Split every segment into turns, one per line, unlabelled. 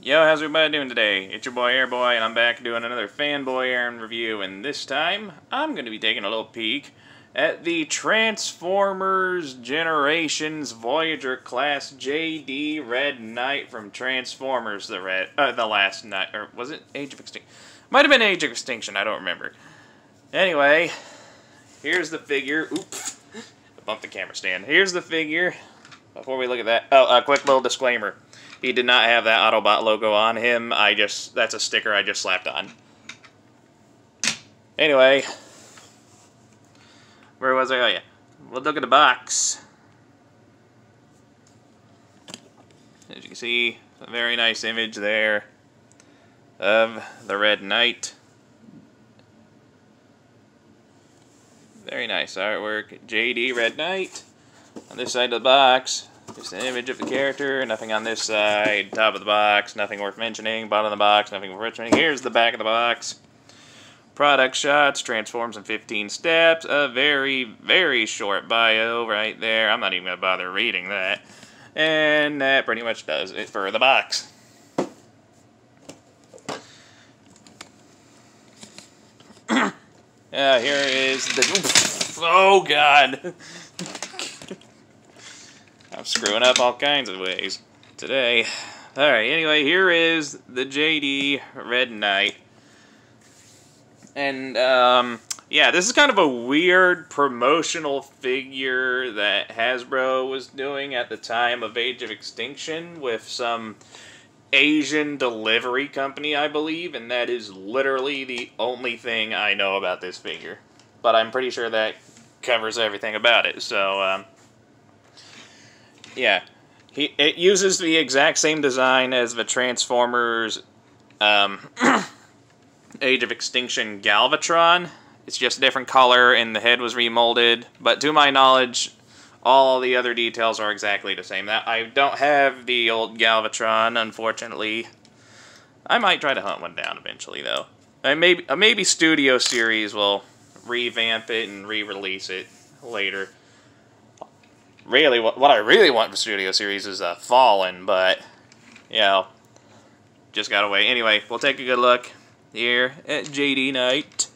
Yo, how's everybody doing today? It's your boy Airboy, and I'm back doing another FanBoyAaron review, and this time, I'm going to be taking a little peek at the Transformers Generations Voyager Class JD Red Knight from Transformers the Last Night, or was it Age of Extinction? Might have been Age of Extinction, I don't remember. Anyway, here's the figure. Oops, I bumped the camera stand. Here's the figure. Before we look at that, a quick little disclaimer. He did not have that Autobot logo on him. That's a sticker I just slapped on. Anyway, where was I? Oh yeah, we'll look at the box. As you can see, a very nice image there of the Red Knight. Very nice artwork. JD Red Knight. On this side of the box, just an image of the character, nothing on this side. Top of the box, nothing worth mentioning. Bottom of the box, nothing worth mentioning. Here's the back of the box. Product shots, transforms in 15 steps. A very, very short bio right there. I'm not even going to bother reading that. And that pretty much does it for the box. Here is the... Oh, God! I'm screwing up all kinds of ways today. Alright, anyway, here is the JD Red Knight. And, yeah, this is kind of a weird promotional figure that Hasbro was doing at the time of Age of Extinction with some Asian delivery company, I believe, and that is literally the only thing I know about this figure. But I'm pretty sure that covers everything about it, so, yeah, it uses the exact same design as the Transformers Age of Extinction Galvatron. It's just a different color and the head was remolded. But to my knowledge, all the other details are exactly the same. I don't have the old Galvatron, unfortunately. I might try to hunt one down eventually, though. Maybe Studio Series will revamp it and re-release it later. Really, what I really want for Studio Series is Fallen, but, you know, just gotta wait. Anyway, we'll take a good look here at JD Knight.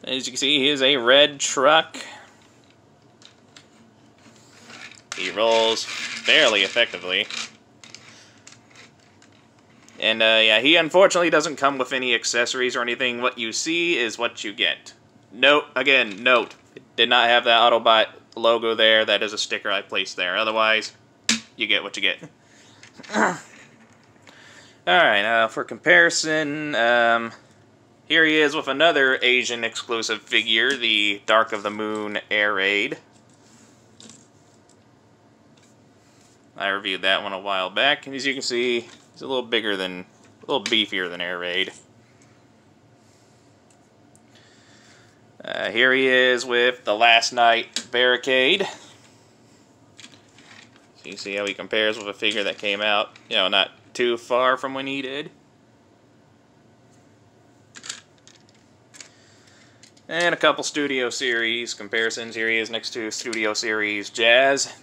As you can see, he is a red truck. He rolls fairly effectively. And, yeah, he unfortunately doesn't come with any accessories or anything. What you see is what you get. Note, it did not have that Autobot logo there. That is a sticker I placed there. Otherwise, you get what you get. Alright, for comparison, here he is with another Asian exclusive figure, the Dark of the Moon Air Raid. I reviewed that one a while back, and as you can see, he's a little beefier than Air Raid. Here he is with the Last Night Barricade. So you see how he compares with a figure that came out, you know, not too far from when he did. And a couple Studio Series comparisons. Here he is next to Studio Series Jazz.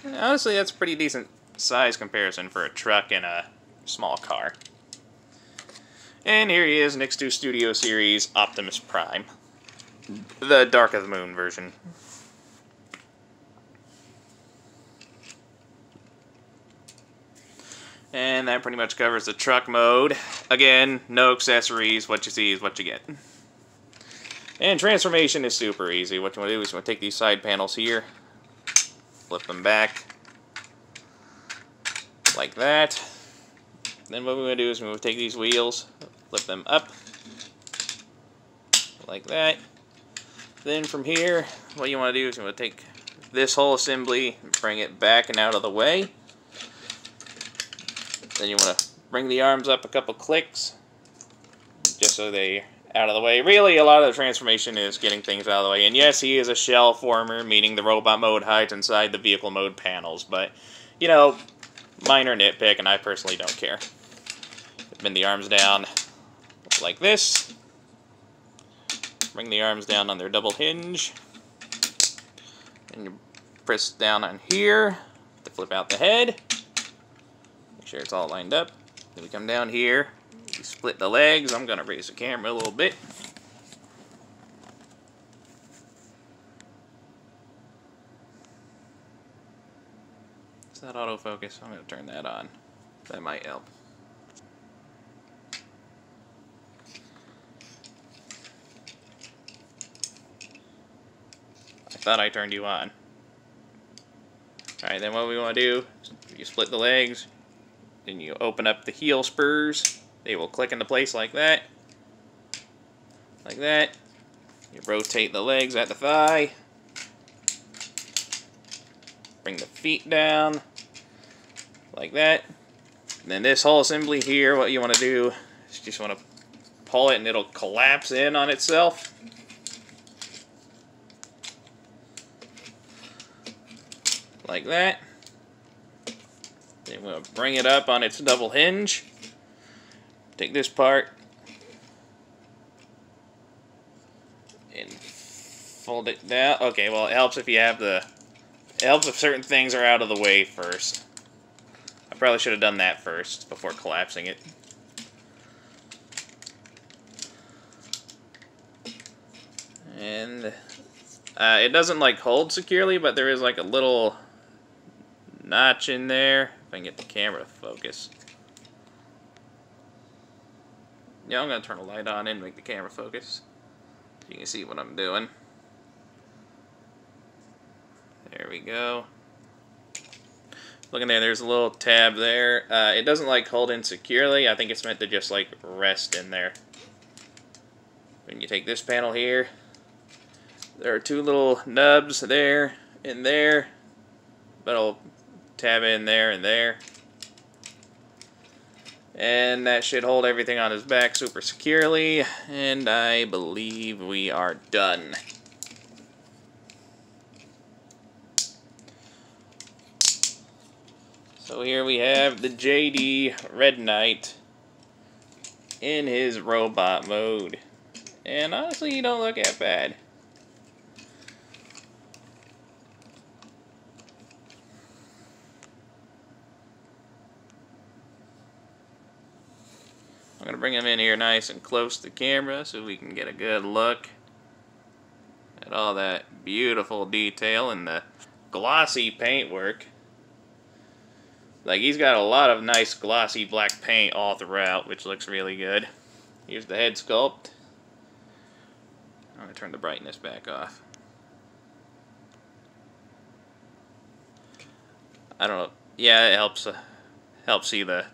Honestly, that's a pretty decent size comparison for a truck and a small car. And here he is next to Studio Series Optimus Prime. The Dark of the Moon version. And that pretty much covers the truck mode. Again, no accessories. What you see is what you get. And transformation is super easy. What you want to do is you want to take these side panels here, flip them back, like that. Then what we're going to do is we're going to take these wheels, flip them up, like that. Then from here, what you want to do is you want to take this whole assembly and bring it back and out of the way. Then you want to bring the arms up a couple clicks, just so they're out of the way. Really, a lot of the transformation is getting things out of the way. And yes, he is a shell former, meaning the robot mode hides inside the vehicle mode panels. But, you know, minor nitpick, and I personally don't care. Bend the arms down like this. Bring the arms down on their double hinge. And you press down on here. to flip out the head. Make sure it's all lined up. Then we come down here, we split the legs. I'm going to raise the camera a little bit. Is that autofocus? I'm going to turn that on. That might help. I thought I turned you on. Alright, then what we want to do is you split the legs, then you open up the heel spurs. They will click into place like that. Like that. You rotate the legs at the thigh. Bring the feet down. Like that. And then this whole assembly here, what you want to do is just want to pull it and it'll collapse in on itself. Like that. Then we'll bring it up on its double hinge. Take this part and fold it down. Okay, well, it helps if you have the... It helps if certain things are out of the way first. I probably should have done that first before collapsing it. And it doesn't like hold securely, but there is like a little notch in there. If I can get the camera to focus. Yeah, I'm going to turn the light on and make the camera focus so you can see what I'm doing. There we go. Look in there, there's a little tab there. It doesn't like hold in securely. I think it's meant to just like rest in there. When you take this panel here, there are two little nubs there and there. That'll tab in there and there. And that should hold everything on his back super securely. And I believe we are done. So here we have the JD Red Knight in his robot mode. And honestly, he don't look that bad. I'm going to bring him in here nice and close to the camera so we can get a good look at all that beautiful detail and the glossy paintwork. Like, he's got a lot of nice glossy black paint all throughout, which looks really good. Here's the head sculpt. I'm going to turn the brightness back off. I don't know. Yeah, it helps see the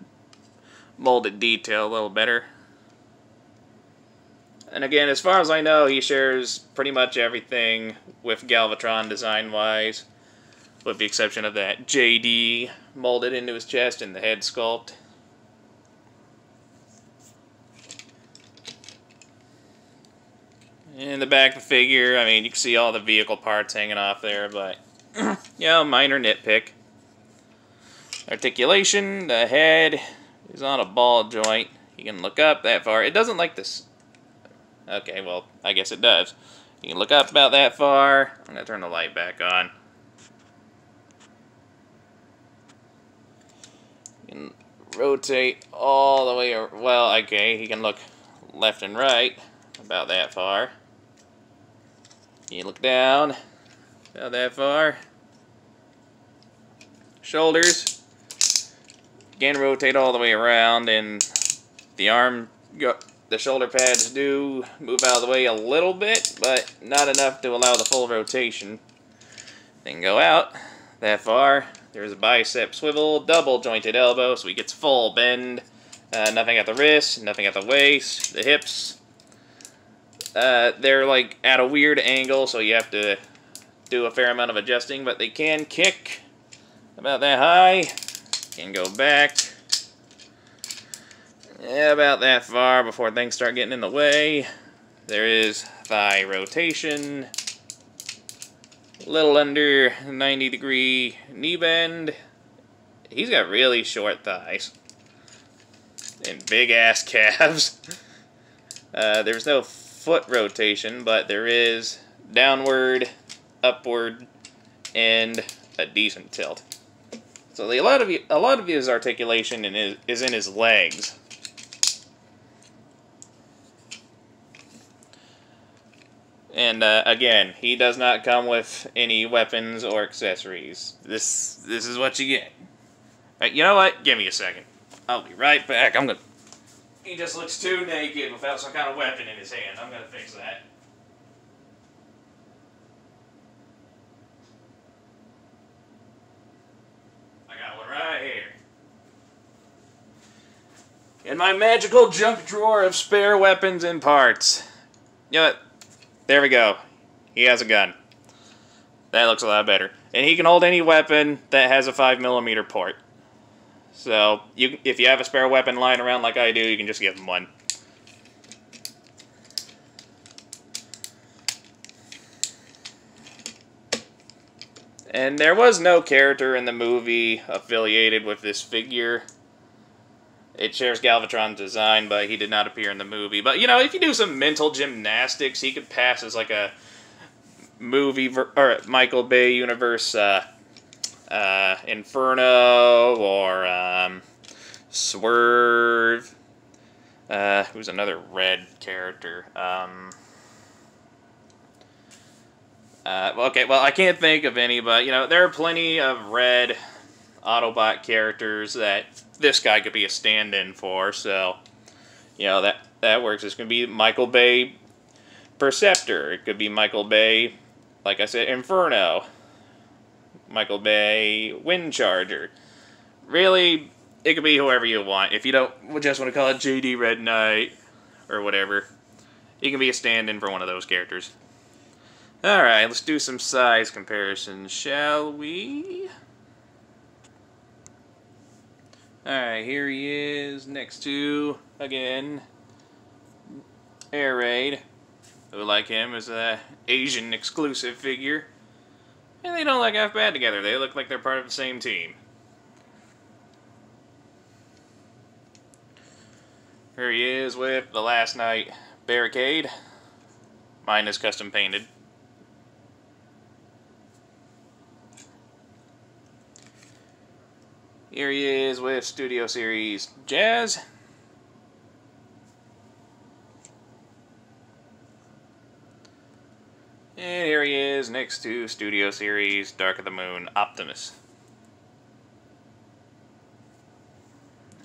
molded detail a little better. And again, as far as I know, he shares pretty much everything with Galvatron design-wise, with the exception of that JD molded into his chest and the head sculpt. In the back of the figure, I mean, you can see all the vehicle parts hanging off there, but, yeah, minor nitpick. Articulation, the head is on a ball joint. You can look up that far. It doesn't like this. Okay, well, I guess it does. You can look up about that far. I'm going to turn the light back on. You can rotate all the way, well, okay, you can look left and right about that far. You look down about that far. Shoulders. Again, rotate all the way around, and the shoulder pads do move out of the way a little bit, but not enough to allow the full rotation. Then go out that far. There's a bicep swivel, double jointed elbow, so he gets full bend. Nothing at the wrist, nothing at the waist, the hips. They're like at a weird angle, so you have to do a fair amount of adjusting, but they can kick about that high. Can go back about that far before things start getting in the way. There is thigh rotation. A little under 90-degree knee bend. He's got really short thighs. And big-ass calves. There's no foot rotation, but there is downward, upward, and a decent tilt. So a lot of his articulation is in his legs. And again, he does not come with any weapons or accessories. This is what you get. Right, you know what? Give me a second. I'll be right back. He just looks too naked without some kind of weapon in his hand. I'm gonna fix that. I got one right here. In my magical junk drawer of spare weapons and parts. You know what? There we go. He has a gun. That looks a lot better. And he can hold any weapon that has a 5mm port. So, if you have a spare weapon lying around like I do, you can just give him one. And there was no character in the movie affiliated with this figure. It shares Galvatron's design, but he did not appear in the movie. But, you know, if you do some mental gymnastics, he could pass as like a movie or Michael Bay universe Inferno or Swerve. Who's another red character? Okay, well, I can't think of any, but, you know, there are plenty of red Autobot characters that this guy could be a stand-in for, so, you know, that works. It's going to be Michael Bay Perceptor. It could be Michael Bay, like I said, Inferno. Michael Bay Windcharger. Really, it could be whoever you want. If you don't just want to call it JD Red Knight or whatever, he can be a stand-in for one of those characters. Alright, let's do some size comparisons, shall we? Alright, here he is next to, again, Air Raid, who, like him, is an Asian exclusive figure. And they don't look half bad together. They look like they're part of the same team. Here he is with the Last Night Barricade. Mine is custom painted. Here he is with Studio Series Jazz. And here he is next to Studio Series Dark of the Moon Optimus.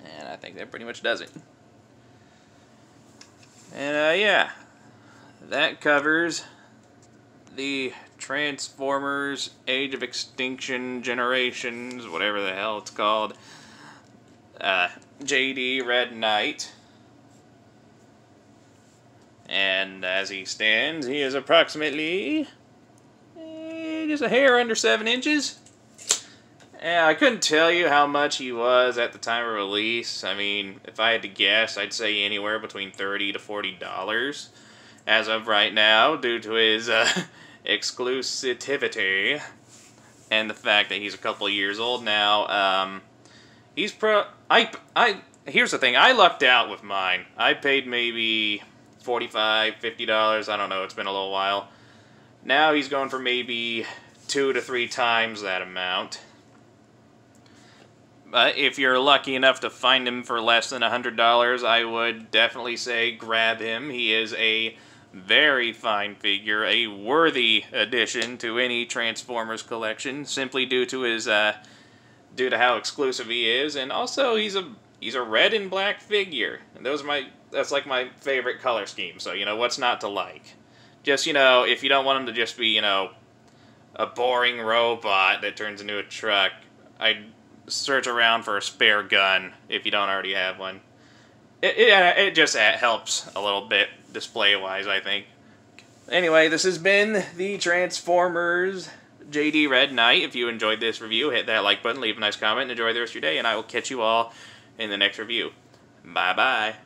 And I think that pretty much does it. And yeah, that covers the Transformers Age of Extinction Generations, whatever the hell it's called, JD Red Knight. And as he stands, he is approximately just a hair under 7 inches. And I couldn't tell you how much he was at the time of release. I mean, if I had to guess, I'd say anywhere between $30 to $40 as of right now, due to his exclusivity and the fact that he's a couple years old now. Here's the thing, I lucked out with mine. I paid maybe $45, $50, I don't know, it's been a little while. Now he's going for maybe 2 to 3 times that amount. But if you're lucky enough to find him for less than $100, I would definitely say grab him. He is a very fine figure, a worthy addition to any Transformers collection, simply due to his due to how exclusive he is, and also he's a red and black figure, and that's like my favorite color scheme. So, you know, what's not to like? Just, you know, if you don't want him to just be, you know, a boring robot that turns into a truck, I'd search around for a spare gun if you don't already have one. It just helps a little bit display-wise, I think. Anyway, this has been the Transformers JD Red Knight. If you enjoyed this review, hit that like button, leave a nice comment, enjoy the rest of your day, and I will catch you all in the next review. Bye-bye.